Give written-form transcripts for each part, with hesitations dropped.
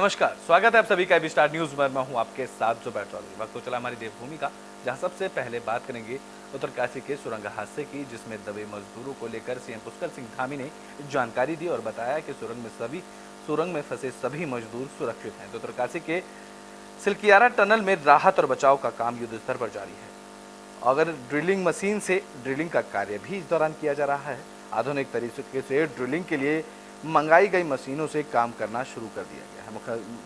नमस्कार, स्वागत है आप सभी का एबी स्टार न्यूज में। मैं हूं आपके साथ जुबैर चौधरी। वक्त तो चला हमारी देवभूमि का, जहां सबसे पहले बात करेंगे उत्तरकाशी के सुरंग हादसे की, जिसमें दबे मजदूरों को लेकर सीएम पुष्कर सिंह धामी ने जानकारी दी और बताया कि सुरंग में फंसे सभी मजदूर सुरक्षित हैं। तो उत्तरकाशी के सिलकियारा टनल में राहत और बचाव का काम युद्ध स्तर पर जारी है। अगर ड्रिलिंग मशीन से ड्रिलिंग का कार्य भी इस दौरान किया जा रहा है। आधुनिक तरीके से ड्रिलिंग के लिए मंगाई गई मशीनों से काम करना शुरू कर दिया गया है।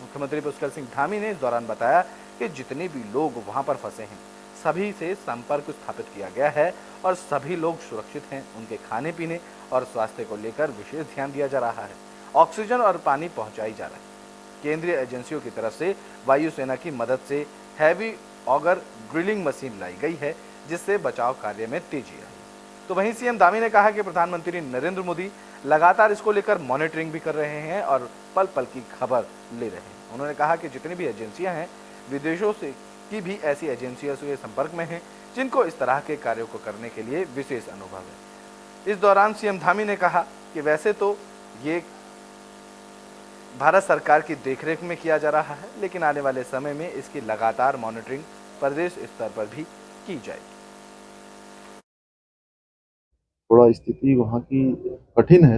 मुख्यमंत्री पुष्कर सिंह धामी ने इस दौरान बताया कि जितने भी लोग वहां पर फंसे हैं, सभी से संपर्क स्थापित किया गया है और सभी लोग सुरक्षित हैं। उनके खाने पीने और स्वास्थ्य को लेकर विशेष ध्यान दिया जा रहा है। ऑक्सीजन और पानी पहुंचाई जा रही है। केंद्रीय एजेंसियों की तरफ से वायुसेना की मदद से हैवी ऑगर ड्रिलिंग मशीन लाई गई है, जिससे बचाव कार्य में तेजी आई। तो वहीं सीएम धामी ने कहा कि प्रधानमंत्री नरेंद्र मोदी लगातार इसको लेकर मॉनिटरिंग भी कर रहे हैं और पल पल की खबर ले रहे हैं। उन्होंने कहा कि जितनी भी एजेंसियां हैं, विदेशों से की भी ऐसी एजेंसियों से संपर्क में हैं, जिनको इस तरह के कार्यों को करने के लिए विशेष अनुभव है। इस दौरान सीएम धामी ने कहा कि वैसे तो ये भारत सरकार की देखरेख में किया जा रहा है, लेकिन आने वाले समय में इसकी लगातार मॉनिटरिंग प्रदेश स्तर पर भी की जाएगी। थोड़ा स्थिति वहाँ की कठिन है,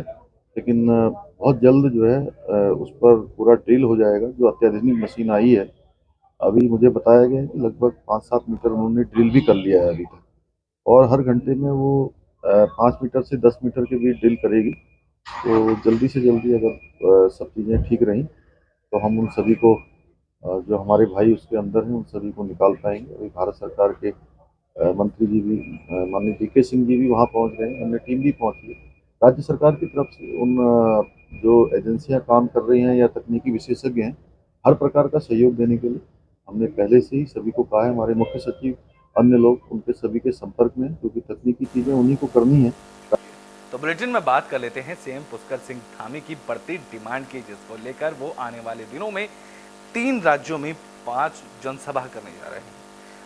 लेकिन बहुत जल्द जो है उस पर पूरा ड्रिल हो जाएगा। जो अत्याधुनिक मशीन आई है, अभी मुझे बताया गया है कि लगभग 5-7 मीटर उन्होंने ड्रिल भी कर लिया है अभी तक, और हर घंटे में वो 5 मीटर से 10 मीटर के बीच ड्रिल करेगी। तो जल्दी से जल्दी अगर सब चीज़ें ठीक रहीं तो हम उन सभी को जो हमारे भाई उसके अंदर हैं, उन सभी को निकाल पाएंगे। अभी भारत सरकार के मंत्री जी भी, माननीय वीके सिंह जी भी वहाँ पहुँच गए हैं, अन्य टीम भी पहुँची है। राज्य सरकार की तरफ से उन जो एजेंसियां काम कर रही हैं या तकनीकी विशेषज्ञ हैं, हर प्रकार का सहयोग देने के लिए हमने पहले से ही सभी को कहा है। हमारे मुख्य सचिव, अन्य लोग उनके सभी के संपर्क में हैं, क्योंकि तकनीकी चीज़ें उन्हीं को करनी है। तो बुलेटिन में बात कर लेते हैं सीएम पुष्कर सिंह धामी की बढ़ती डिमांड की, जिसको लेकर वो आने वाले दिनों में 3 राज्यों में 5 जनसभा करने जा रहे हैं।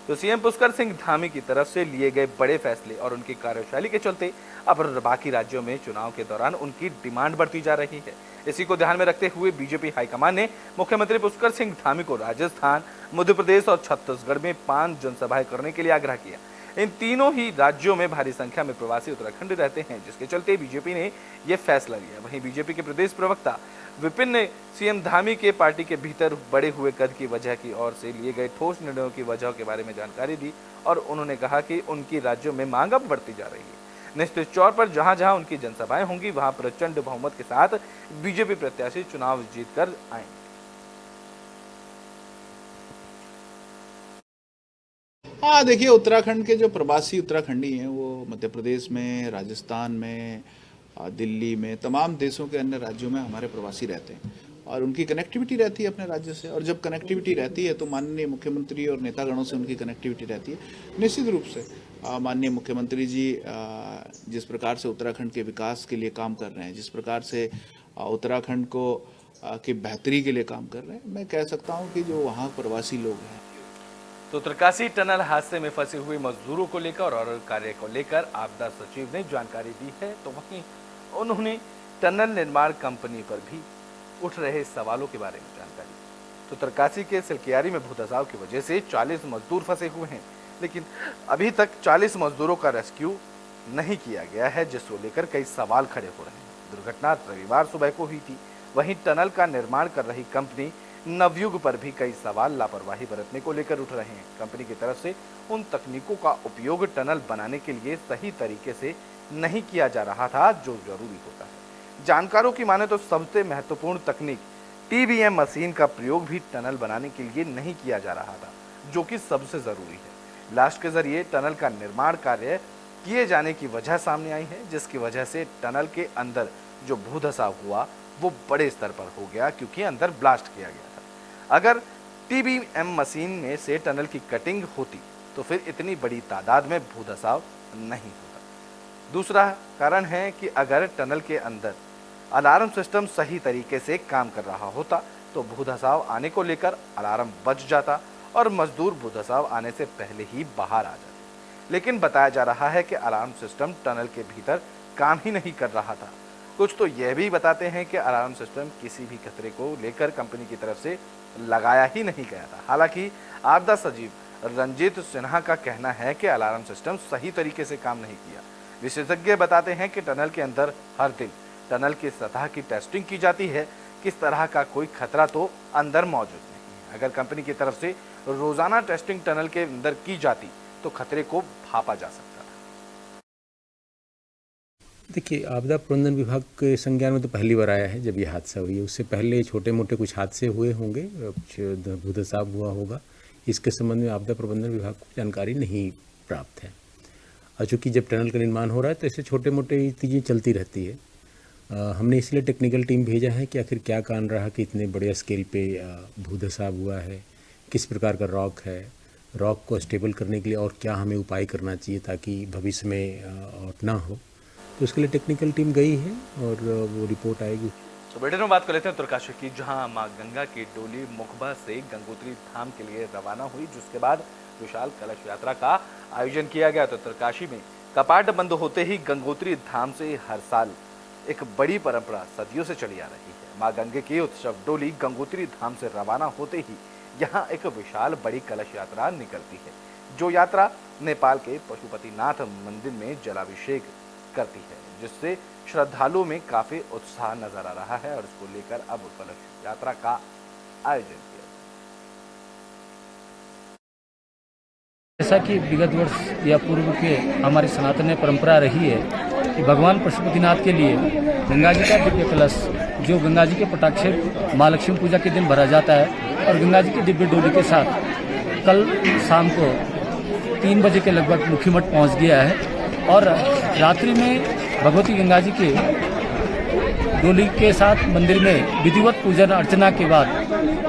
तो सीएम पुष्कर सिंह धामी की तरफ से लिए गए बड़े फैसले और उनकी कार्यशैली के चलते अब बाकी राज्यों में चुनाव के दौरान उनकी डिमांड बढ़ती जा रही है। इसी को ध्यान में रखते हुए बीजेपी हाईकमान ने मुख्यमंत्री पुष्कर सिंह धामी को राजस्थान, मध्य प्रदेश और छत्तीसगढ़ में 5 जनसभाएं करने के लिए आग्रह किया। इन तीनों ही राज्यों में भारी संख्या में प्रवासी उत्तराखंड रहते हैं, जिसके चलते बीजेपी ने यह फैसला लिया। वहीं बीजेपी के प्रदेश प्रवक्ता विपिन ने सीएम धामी के पार्टी के भीतर बड़े हुए कद की वजह की ओर से लिए गए ठोस निर्णयों की वजह के बारे में जानकारी दी और उन्होंने कहा कि उनकी राज्यों में मांग अब बढ़ती जा रही है। निश्चित तौर पर जहां जहां उनकी जनसभाएं होंगी, वहां प्रचंड बहुमत के साथ बीजेपी प्रत्याशी चुनाव जीतकर आएंगे। हाँ, देखिए, उत्तराखंड के जो प्रवासी उत्तराखंडी हैं वो मध्य प्रदेश में, राजस्थान में, दिल्ली में, तमाम देशों के अन्य राज्यों में हमारे प्रवासी रहते हैं और उनकी कनेक्टिविटी रहती है अपने राज्य से। और जब कनेक्टिविटी रहती है तो माननीय मुख्यमंत्री और नेतागणों से उनकी कनेक्टिविटी रहती है। निश्चित रूप से माननीय मुख्यमंत्री जी जिस प्रकार से उत्तराखंड के विकास के लिए काम कर रहे हैं, जिस प्रकार से उत्तराखंड को की बेहतरी के लिए काम कर रहे हैं, मैं कह सकता हूँ कि जो वहाँ प्रवासी लोग हैं। तो उत्तरकाशी टनल हादसे में फंसे हुए मजदूरों को लेकर और कार्य को लेकर आपदा सचिव ने जानकारी दी है। तो वहीं उन्होंने टनल निर्माण कंपनी पर भी उठ रहे सवालों के बारे में जानकारी दी। तो उत्तरकाशी के सिलकियारी में भूधसाव की वजह से 40 मजदूर फंसे हुए हैं, लेकिन अभी तक 40 मजदूरों का रेस्क्यू नहीं किया गया है, जिसको लेकर कई सवाल खड़े हो रहे हैं। दुर्घटना रविवार सुबह को हुई थी। वहीं टनल का निर्माण कर रही कंपनी नवयुग पर भी कई सवाल लापरवाही बरतने को लेकर उठ रहे हैं। कंपनी की तरफ से उन तकनीकों का उपयोग टनल बनाने के लिए सही तरीके से नहीं किया जा रहा था, जो जरूरी होता है। जानकारों की माने तो सबसे महत्वपूर्ण तकनीक टीबीएम मशीन का प्रयोग भी टनल बनाने के लिए नहीं किया जा रहा था, जो कि सबसे जरूरी है। ब्लास्ट के जरिए टनल का निर्माण कार्य किए जाने की वजह सामने आई है, जिसकी वजह से टनल के अंदर जो भूधसाव हुआ वो बड़े स्तर पर हो गया, क्योंकि अंदर ब्लास्ट किया गया था। अगर टीबीएम मशीन में से टनल की कटिंग होती तो फिर इतनी बड़ी तादाद में भूधसाव नहीं होता। दूसरा कारण है कि अगर टनल के अंदर अलार्म सिस्टम सही तरीके से काम कर रहा होता तो भूधसाव आने को लेकर अलार्म बज जाता और मजदूर भूधसाव आने से पहले ही बाहर आ जाते। लेकिन बताया जा रहा है कि अलार्म सिस्टम टनल के भीतर काम ही नहीं कर रहा था। कुछ तो यह भी बताते हैं कि अलार्म सिस्टम किसी भी खतरे को लेकर कंपनी की तरफ से लगाया ही नहीं गया था। हालांकि आपदा सचिव रंजीत सिन्हा का कहना है कि अलार्म सिस्टम सही तरीके से काम नहीं किया। विशेषज्ञ बताते हैं कि टनल के अंदर हर दिन टनल की सतह की टेस्टिंग की जाती है, किस तरह का कोई खतरा तो अंदर मौजूद नहीं है। अगर कंपनी की तरफ से रोजाना टेस्टिंग टनल के अंदर की जाती तो खतरे को भापा जा सकता था। देखिए, आपदा प्रबंधन विभाग के संज्ञान में तो पहली बार आया है जब ये हादसा हुई है। उससे पहले छोटे मोटे कुछ हादसे हुए होंगे, कुछ भूदसाब हुआ होगा। इसके संबंध में आपदा प्रबंधन विभाग को जानकारी नहीं प्राप्त है। और चूँकि जब टनल का निर्माण हो रहा है तो ऐसे छोटे मोटे चीज़ें चलती रहती है। हमने इसलिए टेक्निकल टीम भेजा है कि आखिर क्या कारण रहा कि इतने बड़े स्केल पे भूदसाब हुआ है, किस प्रकार का रॉक है, रॉक को स्टेबल करने के लिए और क्या हमें उपाय करना चाहिए ताकि भविष्य में और ना हो। तो उसके लिए टेक्निकल टीम गई है और वो रिपोर्ट आएगी। तो बेटे में बात कर लेते हैं उत्तरकाशी की, जहां मां गंगा की डोली मुखबा से गंगोत्री धाम के लिए रवाना हुई, जिसके बाद विशाल कलश यात्रा का आयोजन किया गया। तो उत्तरकाशी में कपाट बंद होते ही गंगोत्री धाम से हर साल एक बड़ी परंपरा सदियों से चली आ रही है। मां गंगे की उत्सव डोली गंगोत्री धाम से रवाना होते ही यहाँ एक विशाल बड़ी कलश यात्रा निकलती है, जो यात्रा नेपाल के पशुपतिनाथ मंदिर में जलाभिषेक करती है, जिससे श्रद्धालुओं में काफी उत्साह नजर आ रहा है और इसको लेकर अब कलश यात्रा का आयोजन किया। जैसा कि विगत वर्ष या पूर्व के हमारी सनातन परंपरा रही है कि भगवान पशुपतिनाथ के लिए गंगा जी का दिव्य कलश, जो गंगा जी के पटाक्षेप माँ लक्ष्मी पूजा के दिन भरा जाता है, और गंगा जी की दिव्य डोली के साथ कल शाम को 3 बजे के लगभग मुखीमठ पहुंच गया है। और रात्रि में भगवती गंगा जी के डोली के साथ मंदिर में विधिवत पूजन अर्चना के बाद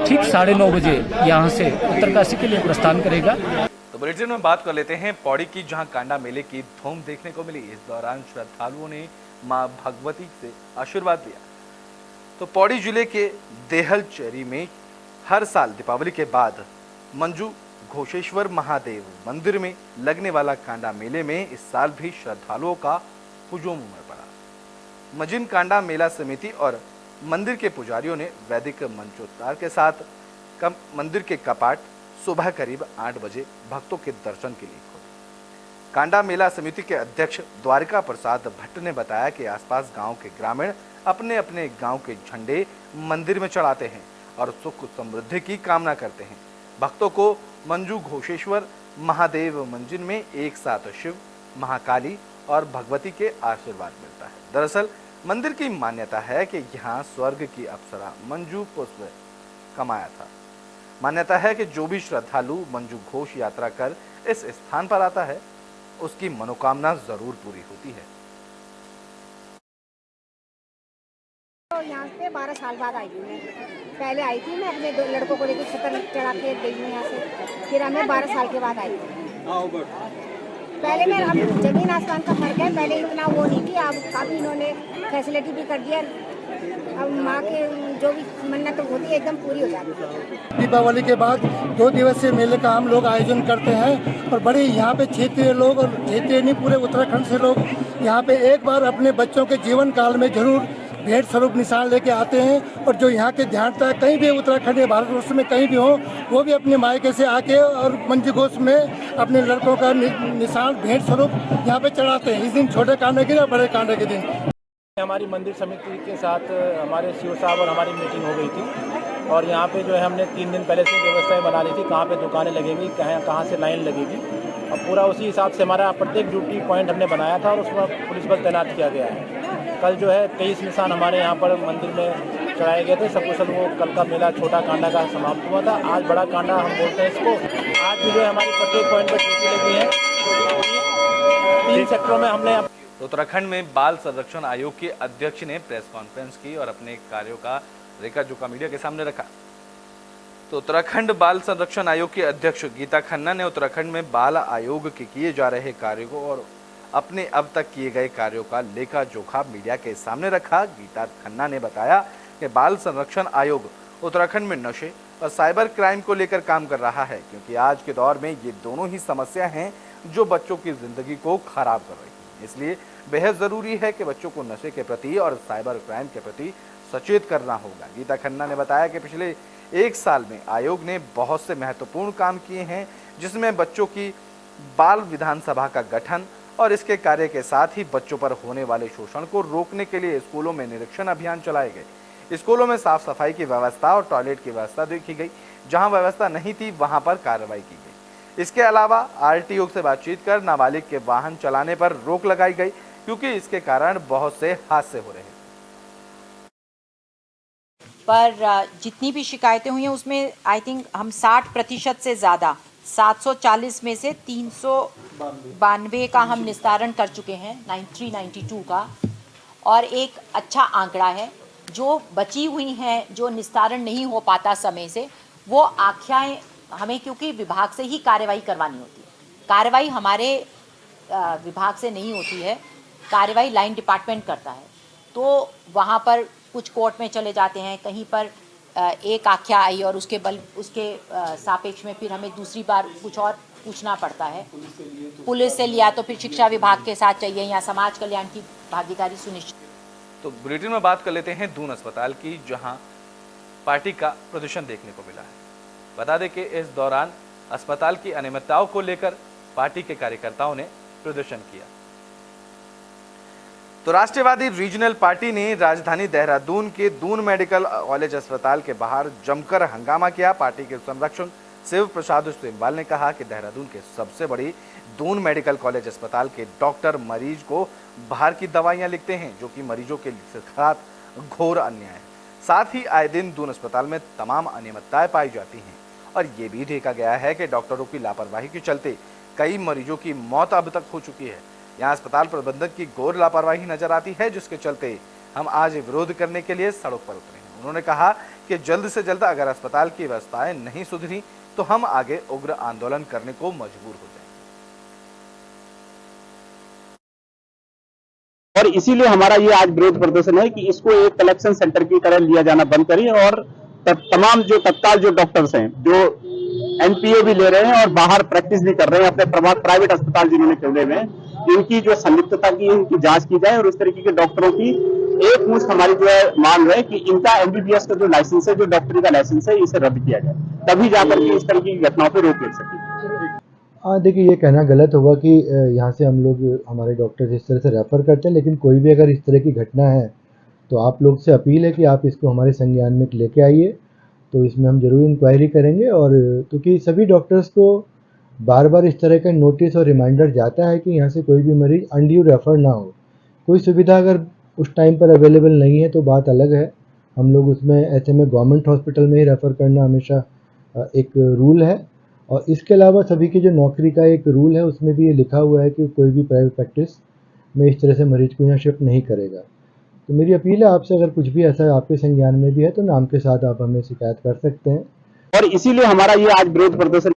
ठीक 9:30 बजे यहाँ से उत्तरकाशी के लिए प्रस्थान करेगा। तो बुलेटिन में बात कर लेते हैं पौड़ी की, जहां कांडा मेले की धूम देखने को मिली। इस दौरान श्रद्धालुओं ने मां भगवती से आशीर्वाद लिया। तो पौड़ी जिले के देहलचेरी में हर साल दीपावली के बाद मंजू घोषेश्वर महादेव मंदिर में लगने वाला कांडा मेले में इस साल भी श्रद्धालुओं का हुजूम उमड़ पड़ा। मजिन कांडा मेला समिति और मंदिर के पुजारियों ने वैदिक मंत्रोच्चार के साथ मंदिर के कपाट सुबह करीब 8 बजे भक्तों के दर्शन के लिए खोले। कांडा मेला समिति के अध्यक्ष द्वारिका प्रसाद भट्ट ने बताया कि आसपास गांव के ग्रामीण अपने अपने गांव के झंडे मंदिर में चढ़ाते हैं और सुख समृद्धि की कामना करते हैं। भक्तों को मंजू घोषेश्वर महादेव मंदिर में एक साथ शिव, महाकाली और भगवती के आशीर्वाद मिलता है। दरअसल मंदिर की मान्यता है कि यहाँ स्वर्ग की अप्सरा मंजू पुष्प कमाया था। मान्यता है कि जो भी श्रद्धालु मंजू घोष यात्रा कर इस स्थान पर आता है, उसकी मनोकामना जरूर पूरी होती है। तो यहाँ पे 12 साल बाद आई हूँ मैं। पहले आई थी, मैं अपने 2 लड़कों को लेकर छतर चढ़ा के गई हूँ यहाँ से। फिर हमें 12 साल के बाद आई हूँ। पहले में अब जमीन आसमान का फर्क है। पहले इतना वो नहीं थी, अब काफ़ी इन्होंने फैसिलिटी भी कर दिया। अब माँ के जो भी मन्नत होती है एकदम पूरी हो जाती है। दीपावली के बाद 2 दिवसीय मेले का हम लोग आयोजन करते हैं और बड़े यहाँ पे क्षेत्रीय लोग और क्षेत्रीय नहीं पूरे उत्तराखंड से लोग यहाँ पे एक बार अपने बच्चों के जीवन काल में जरूर भेंट स्वरूप निशान लेके आते हैं। और जो यहाँ के ध्यानता कहीं भी उत्तराखंड या भारतवर्ष में कहीं भी हो, वो भी अपने मायके से आके और मंजू घोष में अपने लड़कों का निशान भेंट स्वरूप यहाँ पे चढ़ाते हैं। इस दिन छोटे कांडे के या बड़े कांडे के दिन हमारी मंदिर समिति के साथ हमारे सीओ साहब और हमारी मीटिंग हो गई थी और यहाँ पे जो है हमने 3 दिन पहले से व्यवस्थाएं बना ली थी, कहाँ पे दुकानें लगेंगी, कहाँ से लाइन लगेगी, और पूरा उसी हिसाब से हमारा प्रत्येक ड्यूटी पॉइंट हमने बनाया था और उसमें पुलिस बल तैनात किया गया है। कल जो है 23 निशान हमारे यहाँ पर मंदिर में चढ़ाए गए थे। सब वो कल का मेला छोटा कांडा का समाप्त हुआ था। आज बड़ा कांडा हम बोलते हैं इसको। आज भी जो है हमारी प्रत्येक पॉइंट पर ड्यूटी लगी है। 3 सेक्टरों में हमने उत्तराखंड में बाल संरक्षण आयोग के अध्यक्ष ने प्रेस कॉन्फ्रेंस की और अपने कार्यों का रेखा जोखा मीडिया के सामने रखा। तो उत्तराखंड बाल संरक्षण आयोग की अध्यक्ष गीता खन्ना ने उत्तराखंड में बाल आयोग के किए जा रहे कार्यों को और अपने अब तक किए गए कार्यों का लेखा जोखा मीडिया के सामने रखा। गीता खन्ना ने बताया कि बाल संरक्षण आयोग उत्तराखंड में नशे और साइबर क्राइम को लेकर काम कर रहा है, क्योंकि आज के दौर में ये दोनों ही समस्या हैं जो बच्चों की जिंदगी को खराब कर रही है। हैं। इसलिए बेहद ज़रूरी है कि बच्चों को नशे के प्रति और साइबर क्राइम के प्रति सचेत करना होगा। गीता खन्ना ने बताया कि पिछले 1 साल में आयोग ने बहुत से महत्वपूर्ण काम किए हैं, जिसमें बच्चों की बाल विधानसभा का गठन और इसके कार्य के साथ ही बच्चों पर होने वाले शोषण को रोकने के लिए स्कूलों में निरीक्षण अभियान चलाए गए। स्कूलों में साफ सफाई की व्यवस्था और टॉयलेट की व्यवस्था देखी गई। जहां व्यवस्था नहीं थी वहां पर कार्रवाई की गई। इसके अलावा आरटीओ से बातचीत कर नाबालिग के वाहन चलाने पर रोक लगाई गई, क्योंकि इसके कारण बहुत से हादसे हो रहे हैं। पर जितनी भी शिकायतें हुई हैं उसमें आई थिंक हम 60% से ज़्यादा 740 में से 392 का हम निस्तारण कर चुके हैं, 9392 का। और एक अच्छा आंकड़ा है, जो बची हुई हैं, जो निस्तारण नहीं हो पाता समय से, वो आख्याएँ हमें, क्योंकि विभाग से ही कार्रवाई करवानी होती है। कार्रवाई हमारे विभाग से नहीं होती है, कार्रवाई लाइन डिपार्टमेंट करता है। तो वहाँ पर कुछ कोर्ट में चले जाते हैं, कहीं पर एक आख्या आई और उसके सापेक्ष में फिर हमें दूसरी बार कुछ और पूछना पड़ता है। पुलिस से लिया तो फिर शिक्षा विभाग के साथ चाहिए या समाज कल्याण की भागीदारी सुनिश्चित। तो बुलेटिन में बात कर लेते हैं दून अस्पताल की, जहां पार्टी का प्रदर्शन देखने को मिला है। बता दें कि इस दौरान अस्पताल की अनियमितताओं को लेकर पार्टी के कार्यकर्ताओं ने प्रदर्शन किया। तो राष्ट्रवादी रीजनल पार्टी ने राजधानी देहरादून के दून मेडिकल कॉलेज अस्पताल के बाहर जमकर हंगामा किया। पार्टी के संरक्षक शिव प्रसाद सेमवाल ने कहा कि देहरादून के सबसे बड़ी दून मेडिकल कॉलेज अस्पताल के डॉक्टर मरीज को बाहर की दवाइयां लिखते हैं, जो कि मरीजों के साथ घोर अन्याय है। साथ ही आए दिन दून अस्पताल में तमाम अनियमितताएं पाई जाती हैं और ये भी देखा गया है कि डॉक्टरों की लापरवाही के चलते कई मरीजों की मौत अब तक हो चुकी है। यहाँ अस्पताल प्रबंधक की घोर लापरवाही नजर आती है, जिसके चलते हम आज विरोध करने के लिए सड़क पर उतरे हैं। उन्होंने कहा कि जल्द से जल्द अगर अस्पताल की व्यवस्थाएं नहीं सुधरी तो हम आगे उग्र आंदोलन करने को मजबूर हो जाएंगे। और इसीलिए हमारा ये आज विरोध प्रदर्शन है कि इसको एक कलेक्शन सेंटर की तरह लिया जाना बंद करिए और तमाम जो तत्काल जो डॉक्टर्स हैं, जो एनपीए भी ले रहे हैं और बाहर प्रैक्टिस भी कर रहे हैं, अपने प्राइवेट अस्पताल जिन्होंने खोले हुए हैं, इनकी जो संलिप्तता की इनकी जांच की जाए और उस तरीके के डॉक्टरों की एक मुश्त हमारी जो है मांग है कि इनका एमबीबीएस का जो लाइसेंस है, जो डॉक्टरी का लाइसेंस है, इसे रद्द किया जाए, तभी जाकर के इस तरीके की घटनाओं पर रोक लग सके। हाँ देखिए, ये कहना गलत होगा कि यहाँ से हम लोग हमारे डॉक्टर्स इस तरह से रेफ़र करते हैं, लेकिन कोई भी अगर इस तरह की घटना है तो आप लोग से अपील है कि आप इसको हमारे संज्ञान में लेके आइए, तो इसमें हम ज़रूर इंक्वायरी करेंगे। और क्योंकि सभी डॉक्टर्स को बार बार इस तरह का नोटिस और रिमाइंडर जाता है कि यहाँ से कोई भी मरीज़ अनड्यू रेफ़र ना हो। कोई सुविधा अगर उस टाइम पर अवेलेबल नहीं है तो बात अलग है, हम लोग उसमें ऐसे में गवर्नमेंट हॉस्पिटल में ही रेफ़र करना हमेशा एक रूल है। और इसके अलावा सभी की जो नौकरी का एक रूल है उसमें भी ये लिखा हुआ है कि कोई भी प्राइवेट प्रैक्टिस में इस तरह से मरीज को यहाँ शिफ्ट नहीं करेगा। तो मेरी अपील है आपसे, अगर कुछ भी ऐसा आपके संज्ञान में भी है तो नाम के साथ आप हमें शिकायत कर सकते हैं। और इसीलिए हमारा ये आज विरोध प्रदर्शन।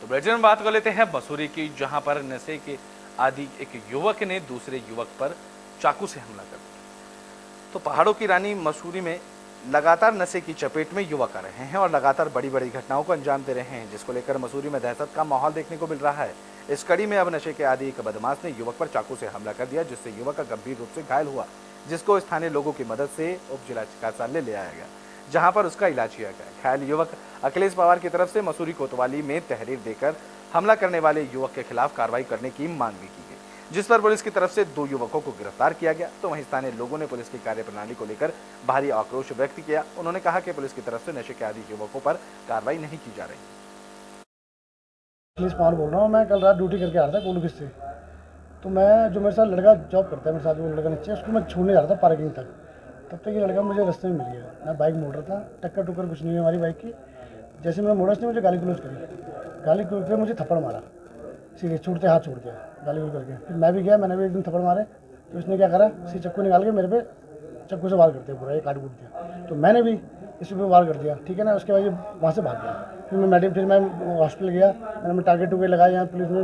तो बुलेटिन में बात कर लेते हैं मसूरी की, जहां पर नशे के आदि एक युवक ने दूसरे युवक पर चाकू से हमला कर दिया। तो पहाड़ों की रानी मसूरी में लगातार नशे की चपेट में युवक आ रहे हैं और लगातार बड़ी बड़ी घटनाओं को अंजाम दे रहे हैं, जिसको लेकर मसूरी में दहशत का माहौल देखने को मिल रहा है। इस कड़ी में अब नशे के आदि एक बदमाश ने युवक पर चाकू से हमला कर दिया, जिससे युवक का गंभीर रूप से घायल हुआ, जिसको स्थानीय लोगों की मदद से उप जिला चिकित्सालय ले आया गया, जहां पर उसका इलाज किया गया। घायल युवक अखिलेश पवार की तरफ से मसूरी कोतवाली में तहरीर देकर हमला करने वाले युवक के खिलाफ कार्रवाई करने की मांग भी की गई, जिस पर पुलिस की तरफ से 2 युवकों को गिरफ्तार किया गया। तो वहीं स्थानीय लोगों ने पुलिस की कार्यप्रणाली को लेकर भारी आक्रोश व्यक्त किया। उन्होंने कहा कि पुलिस की तरफ से नशे के आदि युवकों पर कार्रवाई नहीं की जा रही। अखिलेश पवार बोल रहा हूँ। मैं कल रात ड्यूटी करके आ रहा था कोलू से, तो मैं जो मेरे साथ लड़का जॉब करता है, मेरे साथ वो लड़का नीचे, उसको मैं छोड़ने जा रहा था पार्किंग तक। तब तक ये लड़का मुझे रास्ते में मिल गया। मैं बाइक मोड़ रहा था, टक्कर टुक्कर कुछ नहीं हुई हमारी बाइक की। जैसे मैं मोड़ा, उसने मुझे गाली गलौज करी, गाली गलौज कर मुझे थप्पड़ मारा, सीधे छूटते हाथ छोड़ दिया गाली गलौज करके। फिर मैं भी गया, मैंने भी एक दिन थप्पड़ मारे, तो उसने क्या करा, सीधे चक्कू निकाल के मेरे पे चक्कू से वार करते पूरा, ये काट कूट दिया। तो मैंने भी इस पर वार कर दिया, ठीक है ना। उसके बाद ये वहाँ से भाग गया। फिर मैं हॉस्पिटल गया, मैंने टारगेट टुगेट लगाया। यहाँ पुलिस ने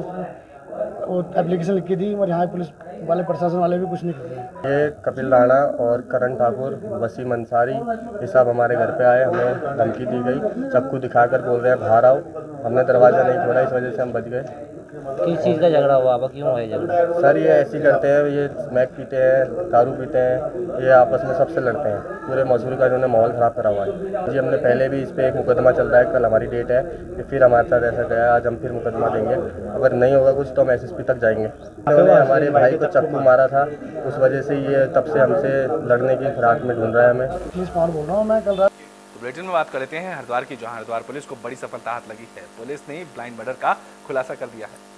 वो एप्लीकेशन लिख के दी और यहाँ पुलिस वाले प्रशासन वाले भी कुछ नहीं कर रहे। ये कपिल राणा और करण ठाकुर, वसीम अंसारी, ये सब हमारे घर पे आए, हमें धमकी दी गई, चाकू दिखाकर बोल रहे हैं बाहर आओ। हमने दरवाज़ा नहीं खोला, इस वजह से हम बच गए। किस चीज़ का झगड़ा हुआ? अब क्यों है झगड़ा? सर ये ऐसे ही करते हैं, ये स्मैक पीते हैं, दारू पीते हैं, ये आपस में सबसे लड़ते हैं। पूरे मसूरी का इन्होंने माहौल ख़राब करा हुआ है जी। हमने पहले भी इस पर एक मुकदमा चल रहा है, कल हमारी डेट है कि फिर हमारे साथ ऐसा गया, आज हम फिर मुकदमा देंगे। अगर नहीं होगा कुछ तो हम SSP तक जाएंगे। उन्होंने हमारे भाई को चाकू मारा था, उस वजह से ये तब से हमसे लड़ने की फिराक में ढूंढ रहा है हमें। बोल रहा हूँ मैं कल रात। तो बुलेटिन में बात कर लेते हैं हरिद्वार की, जहां हरिद्वार पुलिस को बड़ी सफलता हाथ लगी है। पुलिस ने ब्लाइंड मर्डर का खुलासा कर दिया है।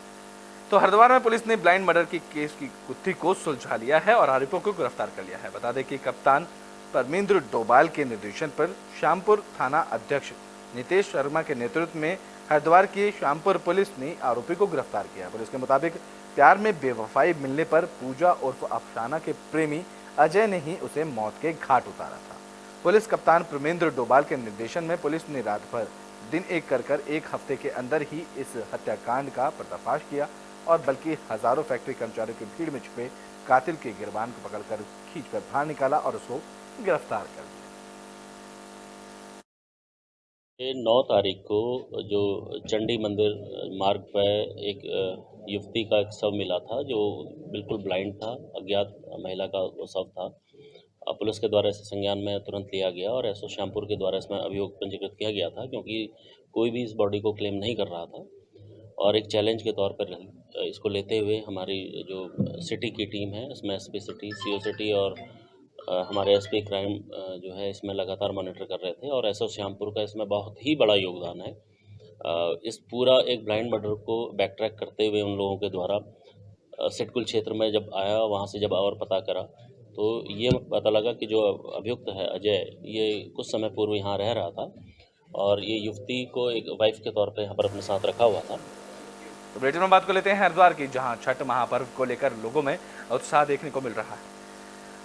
तो हरिद्वार में पुलिस ने ब्लाइंड मर्डर की केस की गुत्थी को सुलझा लिया है और आरोपियों को गिरफ्तार कर लिया है। बता दें कि कप्तान परमेंद्र डोभाल के निर्देशन पर श्यामपुर थाना अध्यक्ष नितेश शर्मा के नेतृत्व में हरिद्वार की श्यामपुर पुलिस ने आरोपी को गिरफ्तार किया। पुलिस के मुताबिक प्यार में बेवफाई मिलने पर पूजा उर्फ अफसाना के प्रेमी अजय ने ही उसे मौत के घाट उतारा था। पुलिस कप्तान परमेंद्र डोभाल के निर्देशन में पुलिस ने रात भर दिन एक कर एक हफ्ते के अंदर ही इस हत्याकांड का पर्दाफाश किया और बल्कि हजारों फैक्ट्री कर्मचारियों की भीड़ में छुपे कातिल के गिरबान को पकड़कर खींचकर बाहर निकाला और उसको गिरफ्तार कर लिया। 9 तारीख को जो चंडी मंदिर मार्ग पर एक युवती का एक शव मिला था, जो बिल्कुल ब्लाइंड था, अज्ञात महिला का वो शव था। पुलिस के द्वारा इसे संज्ञान में तुरंत लिया गया और एसओ श्यामपुर के द्वारा इसमें अभियोग पंजीकृत किया गया था, क्योंकि कोई भी इस बॉडी को क्लेम नहीं कर रहा था। और एक चैलेंज के तौर पर इसको लेते हुए हमारी जो सिटी की टीम है, इसमें एसपी सिटी, CO सिटी और हमारे एसपी क्राइम जो है इसमें लगातार मॉनिटर कर रहे थे। और एसओ श्यामपुर का इसमें बहुत ही बड़ा योगदान है। इस पूरा एक ब्लाइंड मर्डर को बैक ट्रैक करते हुए उन लोगों के द्वारा सिटकुल क्षेत्र में जब आया, वहाँ से जब और पता करा तो ये पता लगा कि जो अभियुक्त है अजय, ये कुछ समय पूर्व यहाँ रह रहा था और ये युवती को एक वाइफ के तौर पे यहाँ पर अपने साथ रखा हुआ था। तो बुलेटिन में बात कर लेते हैं हरिद्वार की, जहां छठ महापर्व को लेकर लोगों में उत्साह देखने को मिल रहा है।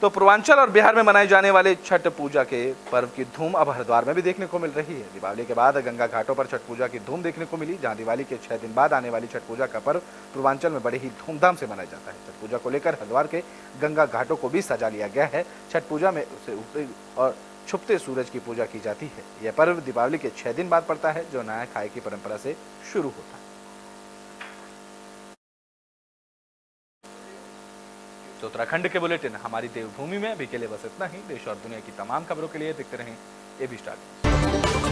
तो पूर्वांचल और बिहार में मनाए जाने वाले छठ पूजा के पर्व की धूम अब हरिद्वार में भी देखने को मिल रही है। दीपावली के बाद गंगा घाटों पर छठ पूजा की धूम देखने को मिली, जहां दिवाली के 6 दिन बाद आने वाली छठ पूजा का पर्व पूर्वांचल में बड़े ही धूमधाम से मनाया जाता है। छठ पूजा को लेकर हरिद्वार के गंगा घाटों को भी सजा लिया गया है। छठ पूजा में उसे उगते और छुपते सूरज की पूजा की जाती है। यह पर्व दीपावली के 6 दिन बाद पड़ता है, जो नया खाए की परंपरा से शुरू होता है। तो उत्तराखंड के बुलेटिन हमारी देवभूमि में अभी के लिए बस इतना ही। देश और दुनिया की तमाम खबरों के लिए देखते रहें AB स्टार।